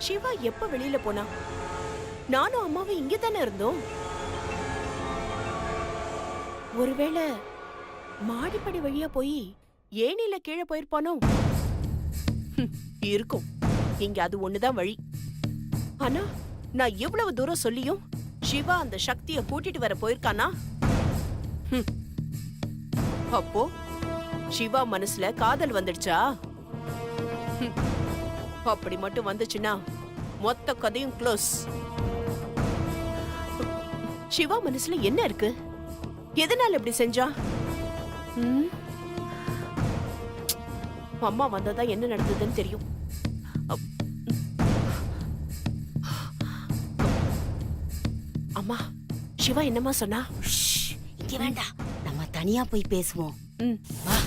சிவா எப்ப வெளியில போனா? நானும் அம்மாவும் இங்க தானே இருந்தோம். ஒருவேளை மாடிப்படி வழியா போய் ஏனில கீழே போயிருப்பானோ? இருக்கும். இங்க அது ஒண்ணுதான் வழி. ஆனா நான் எவ்வளவு தூரம் சொல்லியும் சிவா அந்த சக்திய கூட்டிட்டு வர போயிருக்கானா? அப்போ சிவா மனசுல காதல் வந்துடுச்சா? அப்படி மட்டும் வந்துச்சுன்னா மொத்த கதையும் க்ளோஸ். சிவா மனசுல என்ன இருக்கு? எதனால இப்படி செஞ்சா? அம்மா வந்ததா என்ன நடந்ததுன்னு தெரியும். அம்மா, சிவா என்னம்மா சொன்னா? இங்க வேண்டாம், நம்ம தனியா போய் பேசுவோம். வா.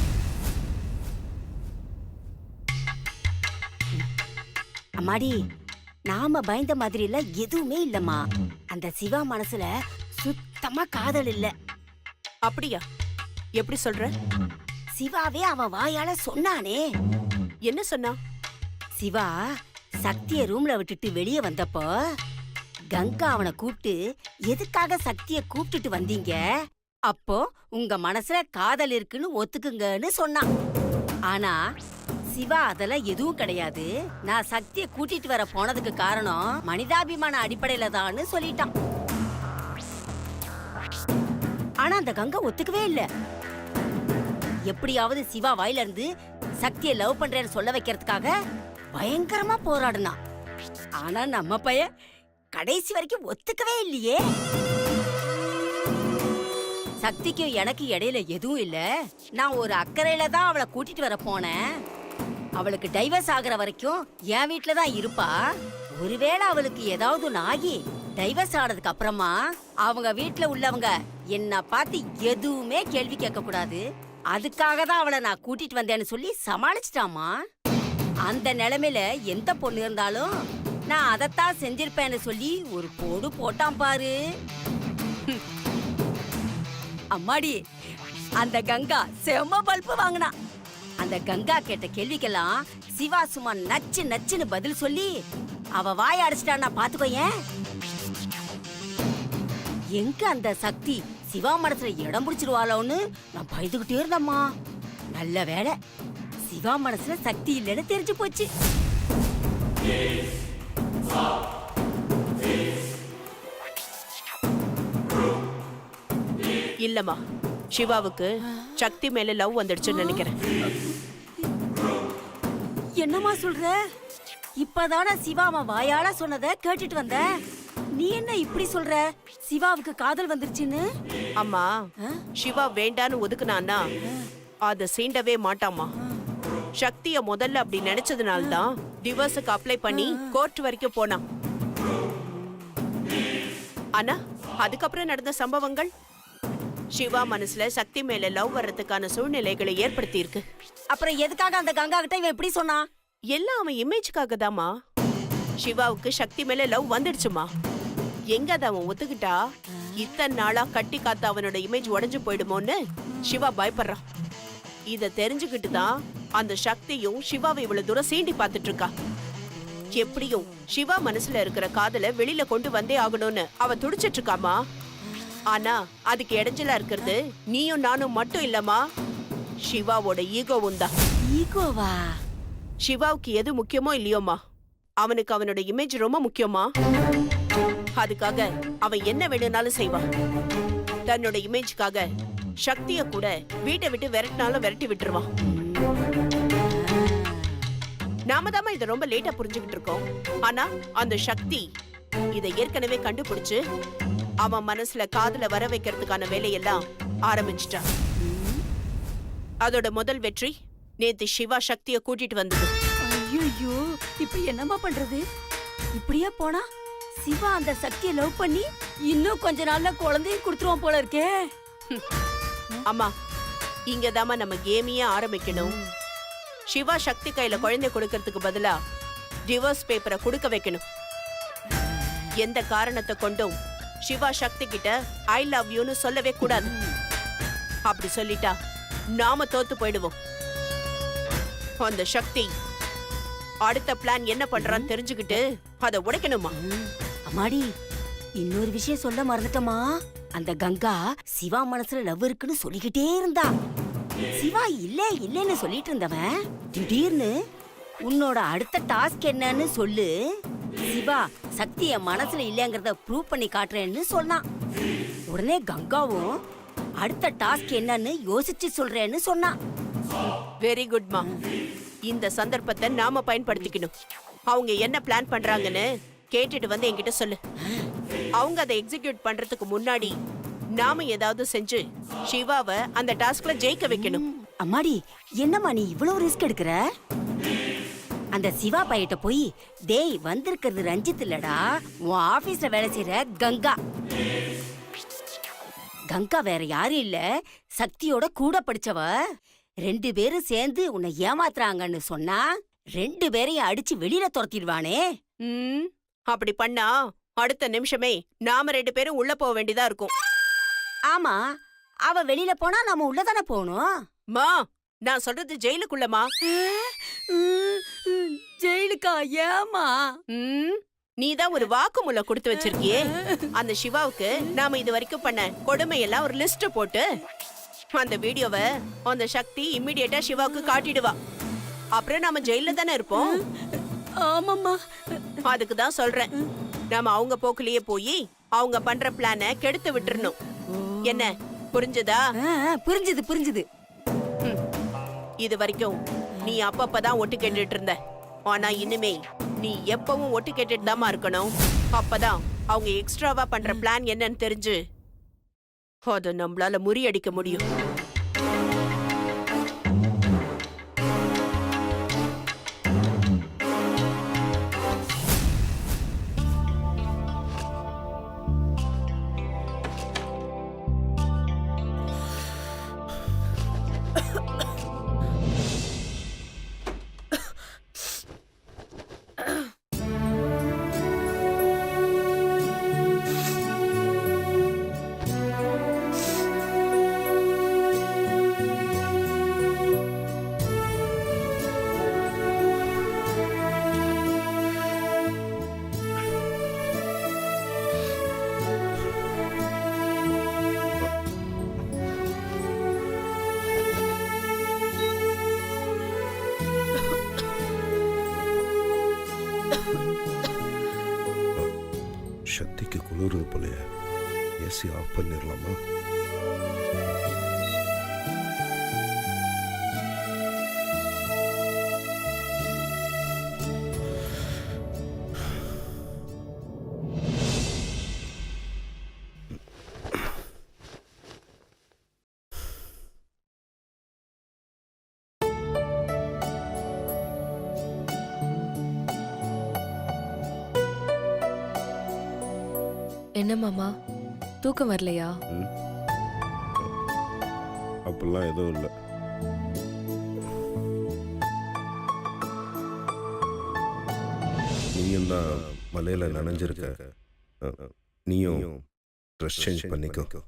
அம்மாடி, நாம பயந்த மாதிரி எல்லாம் எதுவுமே இல்லம்மா. அந்த சிவா மனசுல சுத்தமா காதல் இல்ல. அப்படியா? எப்படி சொல்ற? சிவாவே அவன் வாயால சொன்னானே. என்ன சொன்னா? சிவா சக்திய ரூம்ல விட்டுட்டு வெளியே வந்தப்போ கங்கா அவனை கூப்பிட்டு, எதுக்காக சக்திய கூப்பிட்டுட்டு வந்தீங்க? அப்போ உங்க மனசுல காதல் இருக்குன்னு ஒத்துக்குங்கன்னு சொன்னான். ஆனா சிவா அதெல்லாம் எதுவும் கிடையாது, நான் சக்திய கூட்டிட்டு வர போனதுக்கு காரணம் மனிதாபிமான அடிப்படையில தான்னு சொல்லிட்டான். ஆனா அந்த கங்கா ஒத்துக்கவே இல்ல. எப்படியாவது சிவா வாயில இருந்து சக்திய லவ் பண்றேன்னு சொல்ல வைக்கிறதுக்காக பயங்கரமா போராடுனான். ஆனா நம்ம பையன் கடைசி வரைக்கும் ஒத்துக்கவே இல்லையே. சக்திக்கும் எனக்கு இடையில எதுவும் இல்ல, நான் ஒரு அக்கறையில தான் அவளை கூட்டிட்டு வர போனேன். அவளுக்கு டைவர்ஸ் ஆகுற வரைக்கும் என் வீட்டுல தான் இருப்பா. ஒருவேளை அவளுக்கு ஏதாவது ஆகி டைவர்ஸ் ஆனதுக்கு அப்புறமா அவங்க வீட்டுல உள்ளவங்க என்ன பார்த்து எதுவுமே கேள்வி கேட்க கூடாது, அதுக்காக தான் அவளை நான் கூட்டிட்டு வந்தேன்னு சொல்லி சமாளிச்சிட்டாமா. அந்த நிலைமையில எந்த பொண்ணு இருந்தாலும் நான் அதைத்தான் செஞ்சிருப்பேன்னு சொல்லி ஒரு போடு போட்டான் பாரு. அம்மாடி, அந்த கங்கா செம்ம பல்பு வாங்கினா. அந்த கங்கா கேட்ட கேள்விக்கெல்லாம் சிவா சும்மா நச்சு நச்சுன்னு பதில் சொல்லி அவ வாய அடிச்சிட்டான்னா பாத்துக்கோயேன். எங்க அந்த சக்தி சிவா மனசுல இடம் பிடிச்சிருவாளோன்னு நான் பயந்துகிட்டே இருந்தம்மா. நல்ல வேலை, சிவா மனசுல சக்தி இல்லைன்னு தெரிஞ்சு போச்சு. இல்லம்மா, சிவாவுக்கு சக்தி மேல லவ் வந்துடுச்சுன்னு நினைக்கிறேன். என்னம்மா சொல்ற? இப்பதான சிவா அவன் வாயால சொன்னதை கேட்டுட்டு வந்த, நீ என்ன இப்படி சொல்ற? சிவாவுக்கு காதல் வந்துருச்சுன்னு? அம்மா, சிவா வேண்டான்னு ஒதுக்குனான்னா அத சீண்டவே மாட்டாமா. சக்திய முதல்ல அப்படி நினைச்சதுனால்தான் டிவோர்ஸுக்கு அப்ளை பண்ணி கோர்ட் வரைக்கும் போனான். ஆனா அதுக்கப்புறம் நடந்த சம்பவங்கள் சிவா மனசுல சக்தி மேல லவ் வர்றதுக்கான சூழ்நிலைகளை ஏற்படுத்தி இருக்கு. அப்புறம் எதுக்காக அந்த கங்கா கிட்ட இவன் எப்படி சொன்னா? எல்லாம் அவன் இமேஜ்க்காக தாமா. சிவாவுக்கு சக்தி மேல லவ் வந்துடுச்சுமா. எங்க அத அவன் ஒத்துக்கிட்டா இத்தனை நாளா கட்டி காத்த அவனோட இமேஜ் உடைஞ்சு போயிடுமோன்னு சிவா பயப்படுறான். இத தெரிஞ்சுக்கிட்டு தான் அந்த சக்தியும் சிவாவை இவ்வளவு தூரம் சீண்டி பார்த்துட்டு இருக்கா. எப்படியும் சிவா மனசுல இருக்கிற காதலை வெளியில கொண்டு வந்தே ஆகணும்னு அவ துடிச்சிட்டு இருக்காமா. ஆனா அதுக்கு இடைஞ்சலா இருக்கிறது நீயும் நானும் மட்டும் இல்லம்மா, சிவாவோட ஈகோவும் தான். ஈகோவா? சிவாவுக்கு எது முக்கியமோ இல்லையோமா, அவனுக்கு அவனோட இமேஜ் ரொம்ப முக்கியமா. அதுக்காக அவன் என்ன வேணும்னாலும் செய்வான். தன்னோட இமேஜ்க்காக சக்திய கூட வீட்டை விட்டு விரட்டினாலும் விரட்டி விட்டுருவான். நாம தாமா இதை ரொம்ப லேட்டா புரிஞ்சுக்கிட்டு இருக்கோம். ஆனா அந்த சக்தி இதை ஏற்கனவே கண்டுபிடிச்சு அவன் மனசுல காதல வர வைக்கிறதுக்கான வேலையெல்லாம் ஆரம்பிச்சிட்டான். அதோட முதல் வெற்றி நேத்து சிவா சக்திய கூட்டிட்டு வந்தது. ஐயோ, இப்ப என்னமா பண்றது? இப்படியே போனா சிவா அந்த சக்தியை லவ் பண்ணி இன்னும் கொஞ்ச நாள்ல குழந்தைய கொடுத்துருவான் போல இருக்கே. அம்மா, இங்கதாமா நம்ம கேமியே ஆரம்பிக்கணும். சிவா சக்தி கையில குழந்தை கொடுக்கறதுக்கு பதிலா டிவோர்ஸ் பேப்பரை கொடுக்க வைக்கணும். எந்த காரணத்தை கொண்டும் சிவா சக்தி கிட்ட ஐ லவ் யூன்னு சொல்லவே கூடாது. அப்படி சொல்லிட்டா நாம தோத்து போயிடுவோம். அந்த சக்தி அடுத்த பிளான் என்ன பண்றான்னு தெரிஞ்சுக்கிட்டு அத உடைக்கணுமா? அம்மாடி, இன்னொரு விஷயம் சொல்ல மறந்துட்டமா. அந்த கங்கா சிவா மனசுல லவ் இருக்குன்னு சொல்லிக்கிட்டே இருந்தா. சிவா இல்லன்னு சொல்லிட்டு இருந்தவன் திடீர்னு உன்னோட அடுத்த டாஸ்க் என்னன்னு சொல்லு, சிவா சக்தி என் மனசுல இல்லங்கறத ப்ரூவ் பண்ணி காட்டுறேன்னு சொன்னான். உடனே கங்காவும் அடுத்த டாஸ்க் என்னன்னு யோசிச்சு சொல்றேன்னு சொன்னான். வெரி குட்மா. இந்த சந்தர்ப்பத்தை நாம பயன்படுத்திக்கணும். அவங்க என்ன பிளான் பண்றாங்கன்னு கேட்டுட்டு வந்து என்கிட்ட சொல்லு. அவங்க அதை எக்ஸிக்யூட் பண்றதுக்கு முன்னாடி நாம ஏதாவது செஞ்சு சிவாவை அந்த டாஸ்க்ல ஜெயிக்க வைக்கணும். அம்மாடி, என்னம்மா நீ இவ்வளவு ரிஸ்க் எடுக்கிற? அந்த சிவா பையிட்ட போய், டேய் வந்திருக்கிறது ரஞ்சித் இல்லடா, உன் ஆபீஸ்ல வேலை செய்யற கங்கா. கங்கா வேற யாரும் இல்ல, சக்தியோட கூட படிச்சவ. 2 பேரும் சேர்ந்து உன்னை ஏமாத்துறாங்கன்னு சொன்னா 2 பேரையும் அடிச்சு வெளியில துரத்திடுவானே. அப்படி பண்ணா அடுத்த நிமிஷமே நாம 2 பேரும் உள்ள போக வேண்டியதா இருக்கும். ஆமா, அவ வெளியில போனா நாம உள்ளதானே போகணும். மா, நான் சொல்றது ஜெயிலுக்குள்ளமா. ஜெயிலுக்கா? ஏமா? நீதான் ஒரு வாக்குமூலம் கொடுத்து வச்சிருக்கியே. அந்த சிவாவுக்கு நாம இது வரைக்கும் பண்ண கொடுமையெல்லாம் ஒரு லிஸ்ட் போட்டு அந்த வீடியோவை அந்த சக்தி இம்மிடியேட்டா சிவாவுக்கு காட்டிடுவா. அப்புறம் நாம ஜெயில தானே இருப்போம். ஆமாம்மா. அதுக்கு தான் சொல்றேன், நாம அவங்க போக்குலயே போய் அவங்க பண்ற பிளான கெடுத்து விட்டுறணும். என்ன புரிஞ்சதா? புரிஞ்சுது. இது வரைக்கும் நீ அப்பப்பதான் ஒட்டு கேட்டுட்டு இருந்த. ஆனா இனிமே நீ எப்பவும் ஒட்டு கேட்டுட்டு தாமா இருக்கணும். அப்பதான் அவங்க எக்ஸ்ட்ராவா பண்ற பிளான் என்னன்னு தெரிஞ்சு அத நம்மளால முறியடிக்க முடியும். சக்திக்கு குளிருது போலயே. ஏசி ஆஃப் பண்ணிடலாமா? என்ன மாமா, தூக்கம் வரலையா? அப்படிலாம் எதுவும் இல்லை. நீயும் தான் மலையில நனைஞ்சிருக்க. நீயும் ட்ரெஸ் சேஞ்ச் பண்ணிக்கோ.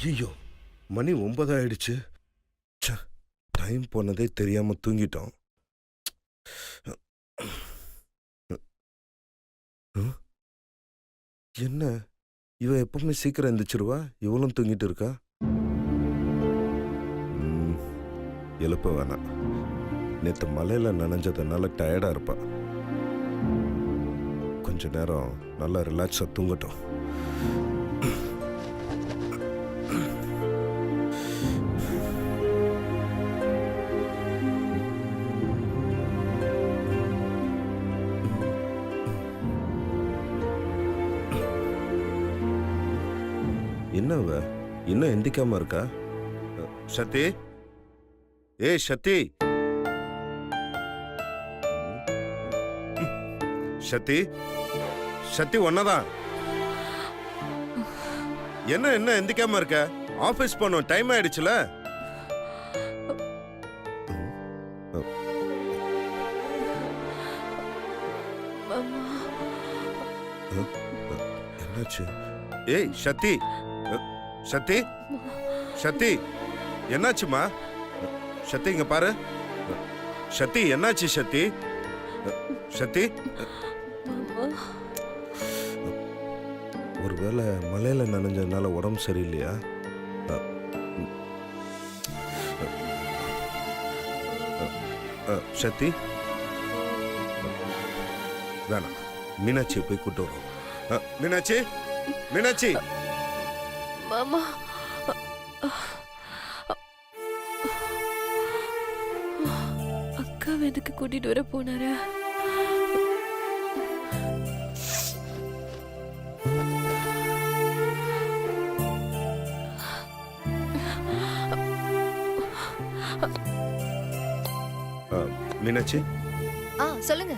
ஐயோ, மணி 9 ஆயிடுச்சு. டைம் போனதே தெரியாம தூங்கிட்டோம். என்ன இவ எப்பவுமே சீக்கிரம் எந்திரிச்சிருவா, இவளும் தூங்கிட்டு இருக்கா. எழுப்ப வேணாம், நேற்று மலையில நனைஞ்சதுனால டயர்டா இருப்பா. கொஞ்ச நேரம் நல்லா ரிலாக்ஸா தூங்கட்டும். என்ன அவ இன்னும் எந்திக்காம இருக்கா? சத்தி, ஏய் சத்தி, சத்தி, சத்தி ஒன்னதான். என்ன என்ன எந்திக்காம இருக்க? ஆபீஸ் போகணும், டைம் ஆயிடுச்சுல. என்னாச்சு? ஏய் சத்தி, சத்தி, சத்தி, என்னாச்சுமா? சத்தி இங்க பாரு. சத்தி என்னாச்சு? சத்தி, சத்தி, ஒருவேளை மலையில நனைஞ்சதுனால உடம்பு சரியில்லையா? சத்தி, வேணாம், மீனாட்சியை போய் கூட்டு வரும். மீனாட்சி, மீனாட்சி. மாமா, அக்கா எதுக்கு கூட்டிட்டு வர போனாரா? மீனாட்சி, சொல்லுங்க.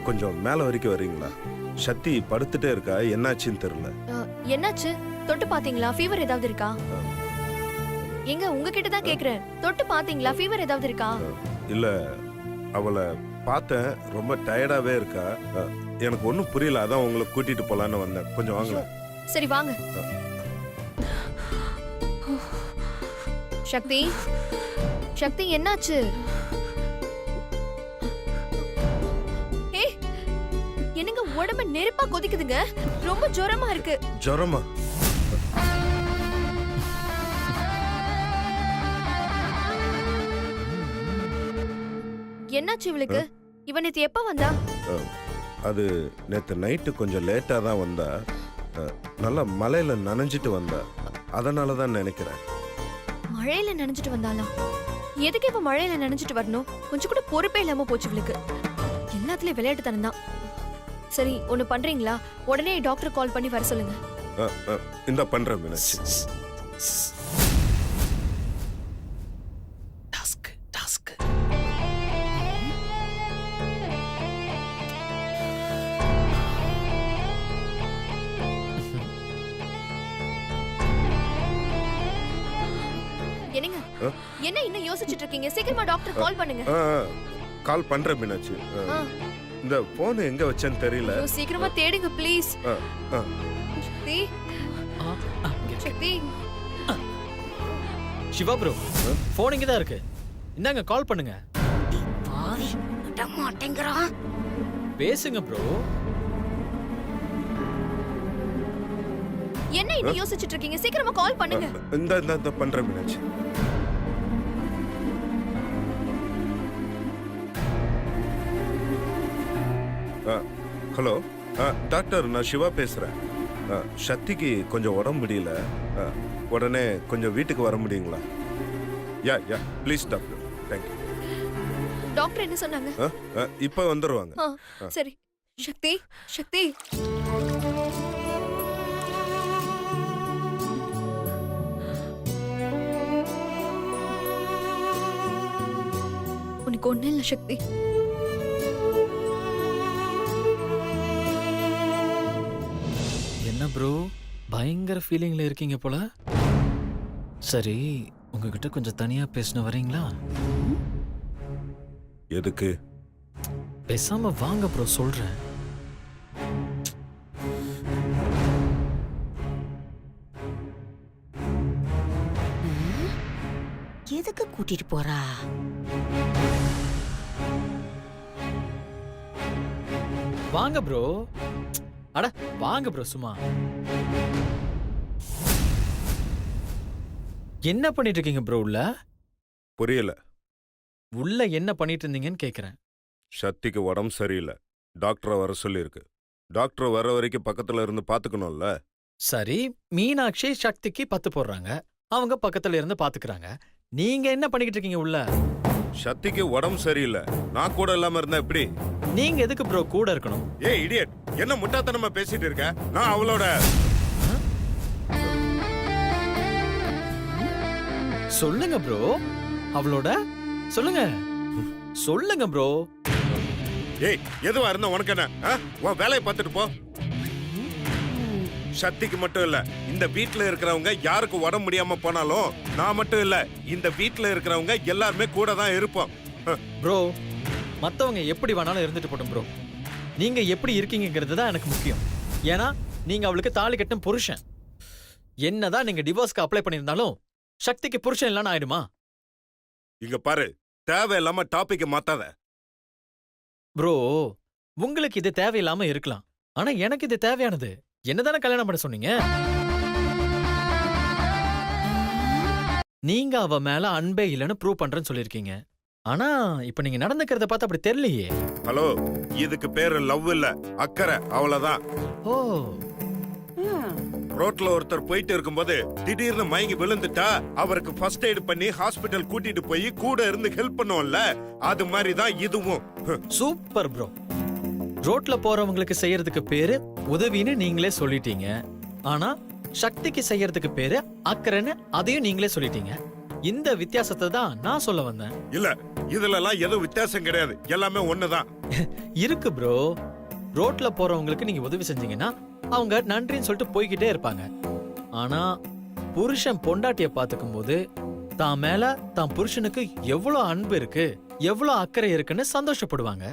கொஞ்சம் மேல வரைக்கும் வர்றீங்களா? சத்தி படுத்துட்டே இருக்கா, என்னாச்சுன்னு தெரியல. என்னாச்சு? தொட்டு பாத்தீங்களா? ஃபீவர் ஏதாவது இருக்கா? எங்க உங்ககிட்ட தான் கேக்குறேன். தொட்டு பாத்தீங்களா? ஃபீவர் ஏதாவது இருக்கா? இல்ல, அவளை பார்த்தேன், ரொம்ப டயர்டாவே இருக்கா. எனக்கு ஒன்றும் புரியல, அதான் உங்களை கூட்டிட்டு போலான்னு வந்தேன். கொஞ்சம் வாங்கலாம். சரி வாங்க. சக்தி, சக்தி என்னாச்சு? என்னங்க உடம்பு நெருப்பா கொதிக்குதுங்க, ரொம்ப ஜுரமா இருக்கு. ஜுரமா? என்னாச்சு இவளுக்கு? இவன் நேத்து எப்ப வந்தா? அது நேத்து நைட்டு கொஞ்சம் லேட்டா தான் வந்தா. நல்லா மலையில நனைஞ்சிட்டு வந்தா, அதனால தான் நினைக்கிறேன். மழையில நனைஞ்சிட்டு வந்தாளா? எதுக்கு இப்ப மழையில நனைஞ்சிட்டு வரணும்? கொஞ்சம் கூட பொறுப்பே இல்லாம போச்சு இவளுக்கு. எல்லாத்துலயும் விளையாட்டுத்தனம் தான். சரி, ஒண்ணு பண்றீங்களா? உடனே டாக்டர் கால் பண்ணி வர சொல்லுங்க. இந்த பண்றேன் மீனாட்சி. என்னங்க, என்ன இன்னும் யோசிச்சுட்டு இருக்கீங்க? சீக்கிரமா டாக்டர் கால் பண்ணுங்க. கால் பண்றேன் மீனாட்சி. இந்த போன் எங்க வச்சேன்னு தெரியல. சீக்கிரமா தேடுங்க please. Shakti, Shakti. Shiva bro, phone இங்க தான் இருக்கு. இந்தாங்க, கால் பண்ணுங்க. பாவி விட மாட்டேங்கறான். பேசுங்க ப்ரோ. என்ன இன்னும் யோசிச்சுட்டு இருக்கீங்க? சீக்கிரமா கால் பண்ணுங்க. இந்த பண்றேன் மீனாட்சி. ஹலோ டாக்டர், நான் சிவா பேசுறேன். சக்திக்கு கொஞ்சம் உடம்பு முடியல, உடனே கொஞ்சம் வீட்டுக்கு வர முடியுங்களா? யா யா ப்ளீஸ் டாக்டர், தேங்க்யூ. டாக்டர் என்ன சொன்னாங்க? இப்போ வந்துருவாங்க. சரி. சக்தி, சக்தி. உனக்கு ஒண்ணு இல்ல சக்தி. என்ன ப்ரோ, பயங்கர ஃபீலிங்ல இருக்கீங்க போல. சரி, உங்ககிட்ட கொஞ்சம் தனியா பேசணும், வரீங்களா? எதுக்கு? பேசாம வாங்க ப்ரோ, சொல்றேன். எதுக்கு கூட்டிட்டு போறா? வாங்க ப்ரோ. அட வாங்க ப்ரோ, சும்மா. என்ன பண்ணிட்டு இருக்கீங்க ப்ரோ உள்ள? புரியல. உள்ள என்ன பண்ணிட்டு இருந்தீங்கன்னு கேக்குறேன். சக்திக்கு உடம்பு சரியில்லை, டாக்டரை வர சொல்லியிருக்கு. டாக்டர் வர வரைக்கும் பக்கத்துல இருந்து பாத்துக்கணும்ல. சரி, மீனாட்சி சக்திக்கு 10 போடுறாங்க, அவங்க பக்கத்துல இருந்து பாத்துக்கறாங்க. நீங்க என்ன பண்ணிக்கிட்டு இருக்கீங்க உள்ள? சக்திக்கு உடம்பு சரியில்லை, நான் கூட இல்லாம இருந்தா எப்படி? நீங்க எதுக்கு ப்ரோ கூட இருக்கணும்? ஏய் இடியட், என்ன முட்டாத்தனமா பேசிட்டு இருக்க? நான் அவளோட. சொல்லுங்க ப்ரோ. அவளோட சொல்லுங்க. சொல்லுங்க ப்ரோ. ஏய் எதுவா இருந்தா உனக்கு என்ன? உன் வேலையை பார்த்துட்டு போ. சக்திக்கு மட்டும் இல்ல, இந்த வீட்ல இருக்கிறவங்க யாருக்கு உடம்பு முடியாம போனாலும் நான் மட்டும் இல்ல, இந்த வீட்ல இருக்கிறவங்க எல்லாருமே கூட தான் இருப்போம். ப்ரோ, மத்தவங்க எப்படி வேணாலும் இருந்துட்டு போட்டும் ப்ரோ. நீங்க எப்படி இருக்கீங்கிறது தான் எனக்கு முக்கியம். ஏன்னா நீங்க அவளுக்கு தாலி கட்டும் புருஷன். என்னதான் நீங்க டிவோர்ஸ்க்கு அப்ளை பண்ணிருந்தாலும் சக்திக்கு புருஷன் இல்லைன்னு ஆயிடுமா? இங்க பாரு, தேவையில்லாம டாபிக் மாத்தாத. ப்ரோ, உங்களுக்கு இது தேவையில்லாம இருக்கலாம், ஆனா எனக்கு இது தேவையானது. என்னதானே கல்யாணம் பண்ண சொன்னீங்க? நீங்க அவ மேல அன்பே இல்லைன்னு ப்ரூவ் பண்றேன்னு சொல்லிருக்கீங்க. ஆனா இப்ப நீங்க நடந்துக்கிறத பார்த்து அப்படி தெரியலையே. ஹலோ, இதுக்கு பேரு லவ் இல்ல, அக்கறை, அவ்வளவுதான். ஓ, ரோட்ல ஒருத்தர் போயிட்டு இருக்கும்போது திடீர்னு மயங்கி விழுந்துட்டா அவருக்கு ஃபர்ஸ்ட் எய்ட் பண்ணி ஹாஸ்பிட்டல் கூட்டிட்டு போய் கூட இருந்து ஹெல்ப் பண்ணுவோம்ல, அது மாதிரி தான் இதுவும். Super bro. ரோட்ல போறவங்களுக்கு செய்யறதுக்கு பேரு உதவின்னு நீங்களே சொல்லிட்டீங்க. ஆனா சக்திக்கு செய்யறதுக்கு பேரு அக்கறைன்னு அதையும் நீங்களே சொல்லிட்டீங்க. இந்த வித்தியாசத்தை தான் நான் சொல்ல வந்தேன். இல்ல, இதுல எல்லாம் எதுவும் வித்தியாசம் கிடையாது, எல்லாமே ஒண்ணுதான். இருக்கு ப்ரோ. ரோட்ல போறவங்களுக்கு நீங்க உதவி செஞ்சீங்கன்னா அவங்க நன்றின்னு சொல்லிட்டு போய்கிட்டே இருப்பாங்க. ஆனா புருஷன் பொண்டாட்டிய பாத்துக்கும் போது தான் மேல தான் புருஷனுக்கு எவ்வளவு அன்பு இருக்கு, எவ்வளவு அக்கறை இருக்குன்னு சந்தோஷப்படுவாங்க.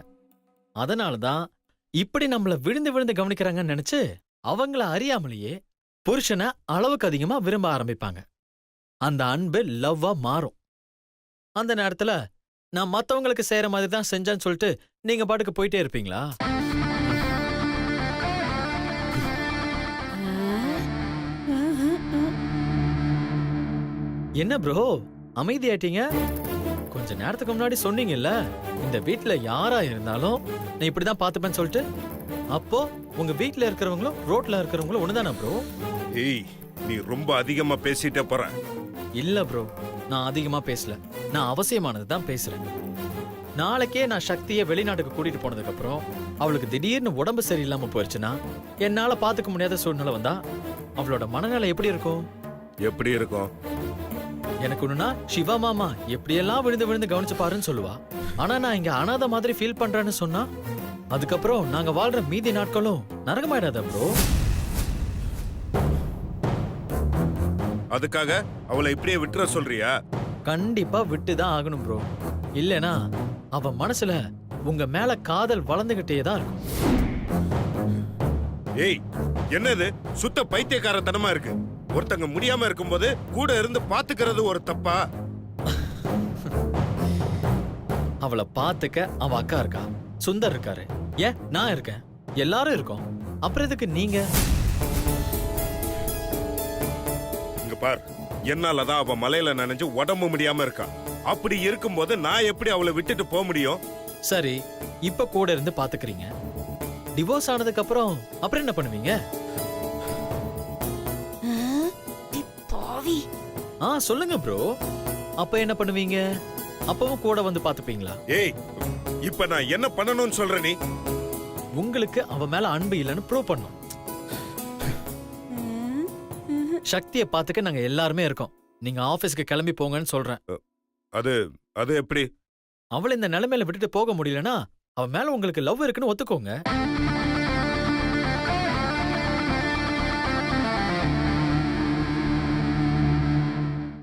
அதனாலதான் இப்படி நம்மள விழுந்து விழுந்து கவனிக்கிறாங்கன்னு நினைச்சு அவங்கள அறியாமலேயே புருஷனை அளவுக்கு அதிகமா விரும்ப ஆரம்பிப்பாங்க. அந்த அன்பு லவ்வா மாறும். அந்த நேரத்துல நான் மத்தவங்களுக்கு செய்யற மாதிரி தான் செஞ்சேன்னு சொல்லிட்டு நீங்க பாட்டுக்கு போயிட்டே இருப்பீங்களா? என்ன ப்ரோ அமைதியாயிட்டீங்க? கொஞ்ச நேரத்துக்கு முன்னாடி சொன்னீங்கல்ல, இந்த வீட்ல யாரா இருந்தாலும் நான் இப்படிதான் பாத்துப்பேன்னு சொல்லிட்டு. அப்போ உங்க வீட்ல இருக்கிறவங்களும் ரோட்ல இருக்கிறவங்களும் ஒண்ணுதானே ப்ரோ? ஏய், நீ ரொம்ப அதிகமா பேசிட்ட போற. இல்ல ப்ரோ, நான் அதிகமா பேசல. நான் அவசியமானது தான் பேசுறேன். நாளைக்கே நான் சக்தியை வெளிநாட்டுக்கு கூட்டிட்டு போனதுக்கு அப்புறம் அவளுக்கு திடீர்னு உடம்பு சரியில்லாம போயிருச்சுன்னா, என்னால பாத்துக்க முடியாத சூழ்நிலை வந்தா அவளோட மனநிலை எப்படி இருக்கும்? எப்படி இருக்கும்? எனக்கு ஒண்ணுனா சிவா மாமா எப்படியெல்லாம் விழுந்து விழுந்து கவனிச்சு பாருன்னு சொல்லுவா. ஆனா நான் இங்க அனாதை மாதிரி ஃபீல் பண்றேன்னு சொன்னா அதுக்கப்புறம் நாங்க வாழ்ற மீதி நாட்களும் நரகமாயிடாதா ப்ரோ? அதுக்காக அவளை இப்படியே விட்டுற சொல்றியா? கண்டிப்பா விட்டுதான் ஆகணும் ப்ரோ. இல்லனா அவ மனசுல உங்க மேல காதல் வளர்ந்துகிட்டே தான் இருக்கும். ஏய், என்னது சுத்த பைத்தியக்காரத்தனமா இருக்கு? ஒருத்தங்க முடியாம இருக்கும்போது கூட இருந்து பாத்துக்கிறது ஒரு தப்பா? அவளை பாத்துக்க அவ அக்கா இருக்கா, சுந்தர் இருக்காரு, ஏன் நான் இருக்கேன், எல்லாரும் இருக்கோம். அப்புறம் எதுக்கு நீங்க? இங்க பார், என்னாலதான் அவ மலையில நனைஞ்சு உடம்பு முடியாம இருக்கா. அப்படி இருக்கும்போது நான் எப்படி அவளை விட்டுட்டு போக முடியும்? சரி, இப்ப கூட இருந்து பாத்துக்கிறீங்க. டிவோர்ஸ் ஆனதுக்கு அப்புறம் அப்புறம் என்ன பண்ணுவீங்க? சொல்லுங்க ப்ரோ. அப்ப என்ன பண்ணுவீங்க? அப்பவும் கூட வந்து பாத்துப்பீங்களா? ஏய், இப்ப நான் என்ன பண்ணணும்னு சொல்ற நீ? உங்களுக்கு அவ மேல அன்பு இல்லைன்னு ப்ரூவ் பண்ணும். சக்தியை பாத்துக்க நாங்க எல்லாருமே இருக்கோம். நீங்க ஆபீஸ்க்கு கிளம்பி போங்கன்னு சொல்றேன். அது அது எப்படி? அவளை இந்த நிலைமையில விட்டுட்டு போக முடியலன்னா அவ மேல உங்களுக்கு லவ் இருக்குன்னு ஒத்துக்கோங்க.